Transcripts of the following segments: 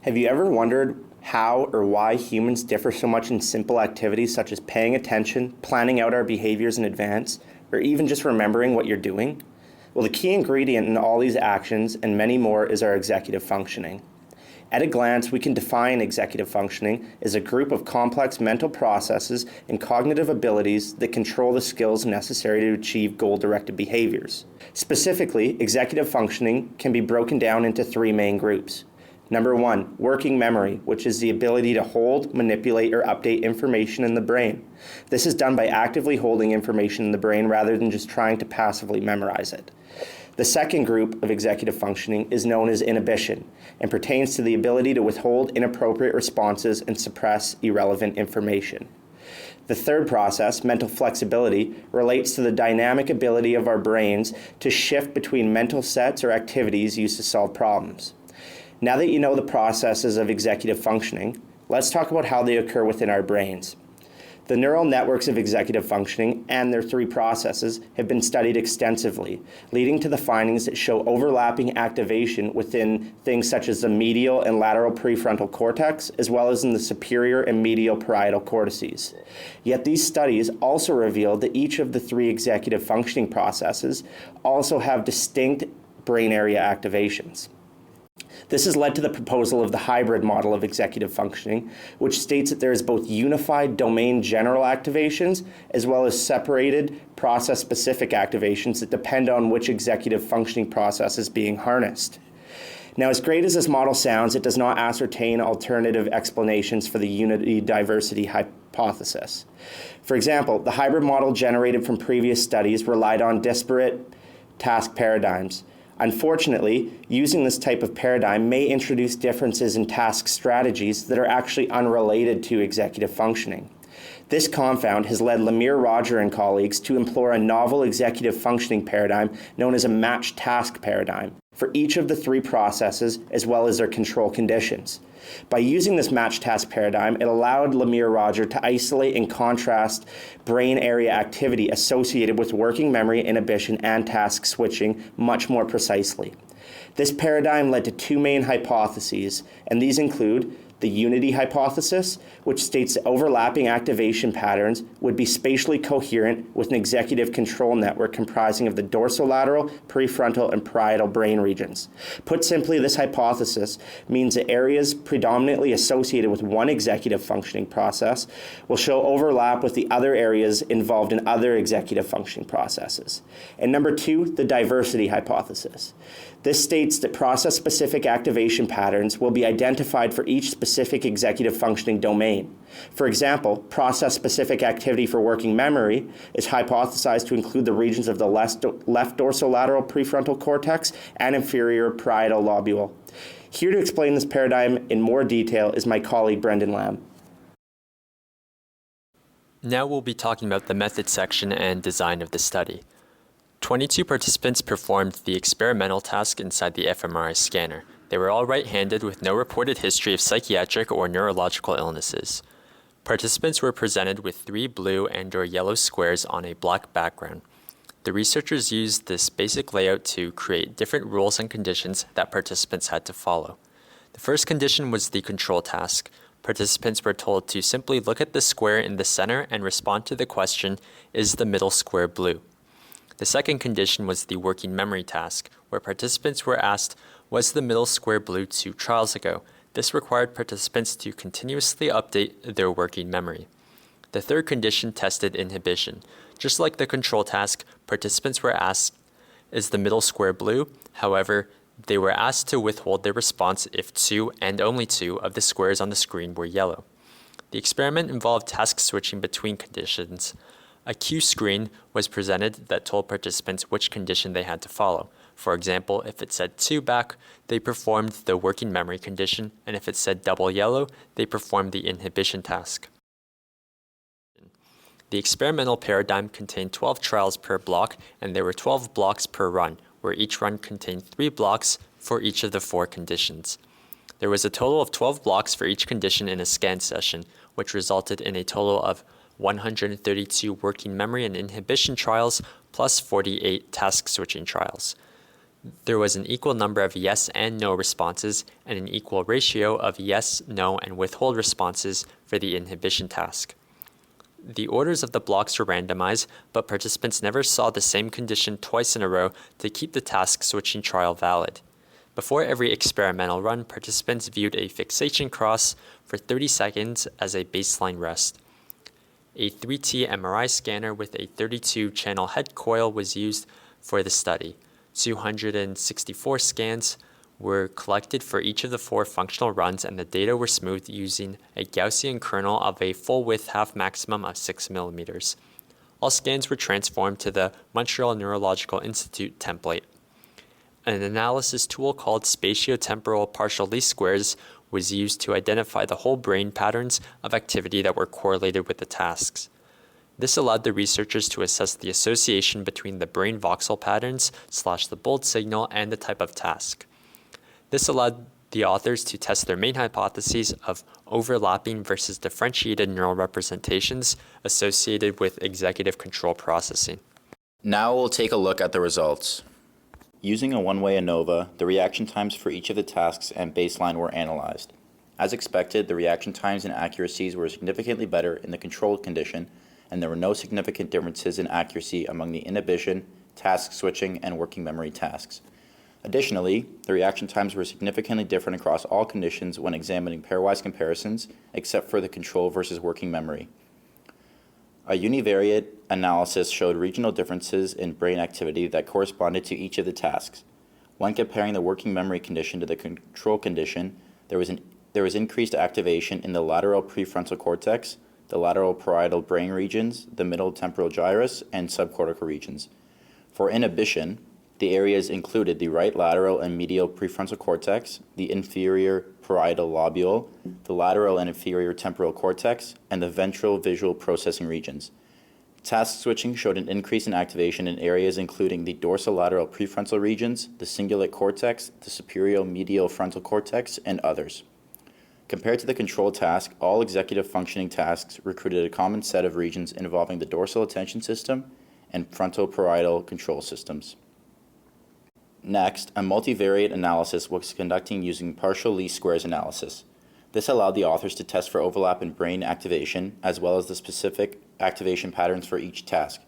Have you ever wondered how or why humans differ so much in simple activities such as paying attention, planning out our behaviors in advance, or even just remembering what you're doing? Well, the key ingredient in all these actions and many more is our executive functioning. At a glance, we can define executive functioning as a group of complex mental processes and cognitive abilities that control the skills necessary to achieve goal-directed behaviors. Specifically, executive functioning can be broken down into three main groups. Number one, working memory, which is the ability to hold, manipulate, or update information in the brain. This is done by actively holding information in the brain rather than just trying to passively memorize it. The second group of executive functioning is known as inhibition and pertains to the ability to withhold inappropriate responses and suppress irrelevant information. The third process, mental flexibility, relates to the dynamic ability of our brains to shift between mental sets or activities used to solve problems. Now that you know the processes of executive functioning, let's talk about how they occur within our brains. The neural networks of executive functioning and their three processes have been studied extensively, leading to the findings that show overlapping activation within things such as the medial and lateral prefrontal cortex, as well as in the superior and medial parietal cortices. Yet these studies also revealed that each of the three executive functioning processes also have distinct brain area activations. This has led to the proposal of the hybrid model of executive functioning, which states that there is both unified domain general activations as well as separated process-specific activations that depend on which executive functioning process is being harnessed. Now, as great as this model sounds, it does not ascertain alternative explanations for the unity-diversity hypothesis. For example, the hybrid model generated from previous studies relied on disparate task paradigms. Unfortunately, using this type of paradigm may introduce differences in task strategies that are actually unrelated to executive functioning. This confound has led Lemire Rodger and colleagues to employ a novel executive functioning paradigm known as a matched task paradigm for each of the three processes as well as their control conditions. By using this matched task paradigm, it allowed Lemire Rodger to isolate and contrast brain area activity associated with working memory, inhibition, and task switching much more precisely. This paradigm led to two main hypotheses, and these include the unity hypothesis, which states that overlapping activation patterns would be spatially coherent with an executive control network comprising of the dorsolateral, prefrontal, and parietal brain regions. Put simply, this hypothesis means that areas predominantly associated with one executive functioning process will show overlap with the other areas involved in other executive functioning processes. And number two, the diversity hypothesis. This states that process-specific activation patterns will be identified for each specific executive functioning domain. For example, process-specific activity for working memory is hypothesized to include the regions of the left dorsolateral prefrontal cortex and inferior parietal lobule. Here to explain this paradigm in more detail is my colleague Brendan Lamb. Now we'll be talking about the method section and design of the study. 22 participants performed the experimental task inside the fMRI scanner. They were all right-handed with no reported history of psychiatric or neurological illnesses. Participants were presented with 3 blue and/or yellow squares on a black background. The researchers used this basic layout to create different rules and conditions that participants had to follow. The first condition was the control task. Participants were told to simply look at the square in the center and respond to the question, "Is the middle square blue?" The second condition was the working memory task, where participants were asked, "Was the middle square blue 2 trials ago?" This required participants to continuously update their working memory. The third condition tested inhibition. Just like the control task, participants were asked, "Is the middle square blue?" However, they were asked to withhold their response if 2 and only 2 of the squares on the screen were yellow. The experiment involved task switching between conditions. A cue screen was presented that told participants which condition they had to follow. For example, if it said 2 back, they performed the working memory condition, and if it said double yellow, they performed the inhibition task. The experimental paradigm contained 12 trials per block, and there were 12 blocks per run, where each run contained 3 blocks for each of the 4 conditions. There was a total of 12 blocks for each condition in a scan session, which resulted in a total of 132 working memory and inhibition trials plus 48 task switching trials. There was an equal number of yes and no responses and an equal ratio of yes, no, and withhold responses for the inhibition task. The orders of the blocks were randomized, but participants never saw the same condition twice in a row to keep the task switching trial valid. Before every experimental run, participants viewed a fixation cross for 30 seconds as a baseline rest. A 3T MRI scanner with a 32-channel head coil was used for the study. 264 scans were collected for each of the 4 functional runs, and the data were smoothed using a Gaussian kernel of a full width half maximum of 6 millimeters. All scans were transformed to the Montreal Neurological Institute template. An analysis tool called spatiotemporal partial least squares was used to identify the whole brain patterns of activity that were correlated with the tasks. This allowed the researchers to assess the association between the brain voxel patterns / the bold signal and the type of task. This allowed the authors to test their main hypotheses of overlapping versus differentiated neural representations associated with executive control processing. Now we'll take a look at the results. Using a one-way ANOVA, the reaction times for each of the tasks and baseline were analyzed. As expected, the reaction times and accuracies were significantly better in the controlled condition, and there were no significant differences in accuracy among the inhibition, task switching, and working memory tasks. Additionally, the reaction times were significantly different across all conditions when examining pairwise comparisons, except for the control versus working memory. A univariate analysis showed regional differences in brain activity that corresponded to each of the tasks. When comparing the working memory condition to the control condition, there was increased activation in the lateral prefrontal cortex, the lateral parietal brain regions, the middle temporal gyrus, and subcortical regions. For inhibition, the areas included the right lateral and medial prefrontal cortex, the inferior parietal lobule, the lateral and inferior temporal cortex, and the ventral visual processing regions. Task switching showed an increase in activation in areas including the dorsolateral prefrontal regions, the cingulate cortex, the superior medial frontal cortex, and others. Compared to the control task, all executive functioning tasks recruited a common set of regions involving the dorsal attention system and frontal parietal control systems. Next, a multivariate analysis was conducted using partial least squares analysis. This allowed the authors to test for overlap in brain activation, as well as the specific activation patterns for each task.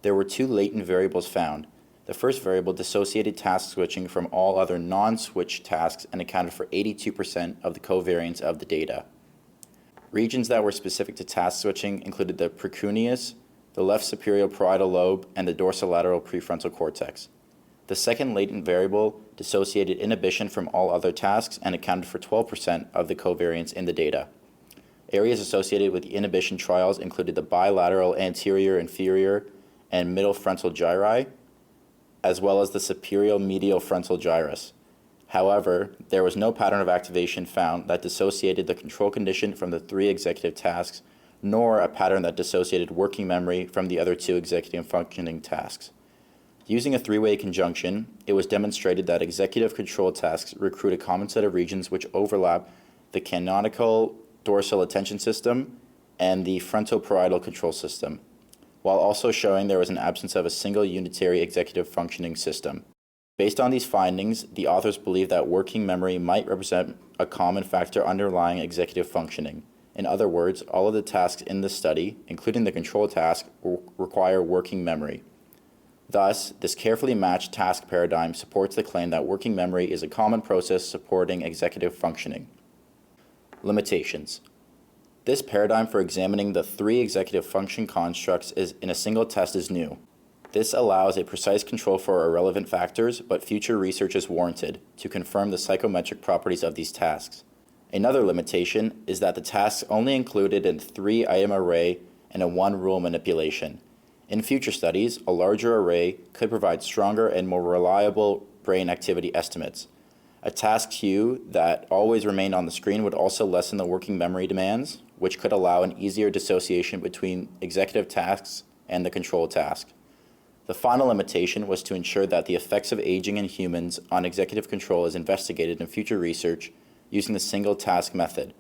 There were 2 latent variables found. The first variable dissociated task switching from all other non-switch tasks and accounted for 82% of the covariance of the data. Regions that were specific to task switching included the precuneus, the left superior parietal lobe, and the dorsolateral prefrontal cortex. The second latent variable dissociated inhibition from all other tasks and accounted for 12% of the covariance in the data. Areas associated with the inhibition trials included the bilateral anterior, inferior, and middle frontal gyri, as well as the superior medial frontal gyrus. However, there was no pattern of activation found that dissociated the control condition from the 3 executive tasks, nor a pattern that dissociated working memory from the other 2 executive functioning tasks. Using a 3-way conjunction, it was demonstrated that executive control tasks recruit a common set of regions which overlap the canonical dorsal attention system and the frontoparietal control system, while also showing there was an absence of a single unitary executive functioning system. Based on these findings, the authors believe that working memory might represent a common factor underlying executive functioning. In other words, all of the tasks in this study, including the control task, require working memory. Thus, this carefully matched task paradigm supports the claim that working memory is a common process supporting executive functioning. Limitations. This paradigm for examining the 3 executive function constructs in a single test is new. This allows a precise control for irrelevant factors, but future research is warranted to confirm the psychometric properties of these tasks. Another limitation is that the tasks only included a 3-item array and a 1-rule manipulation. In future studies, a larger array could provide stronger and more reliable brain activity estimates. A task queue that always remained on the screen would also lessen the working memory demands, which could allow an easier dissociation between executive tasks and the control task. The final limitation was to ensure that the effects of aging in humans on executive control is investigated in future research using the single task method.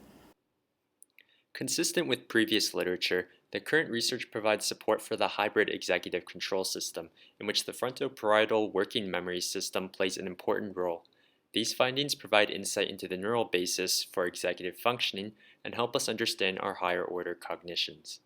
Consistent with previous literature, The current research provides support for the hybrid executive control system, in which the frontoparietal working memory system plays an important role. These findings provide insight into the neural basis for executive functioning and help us understand our higher order cognitions.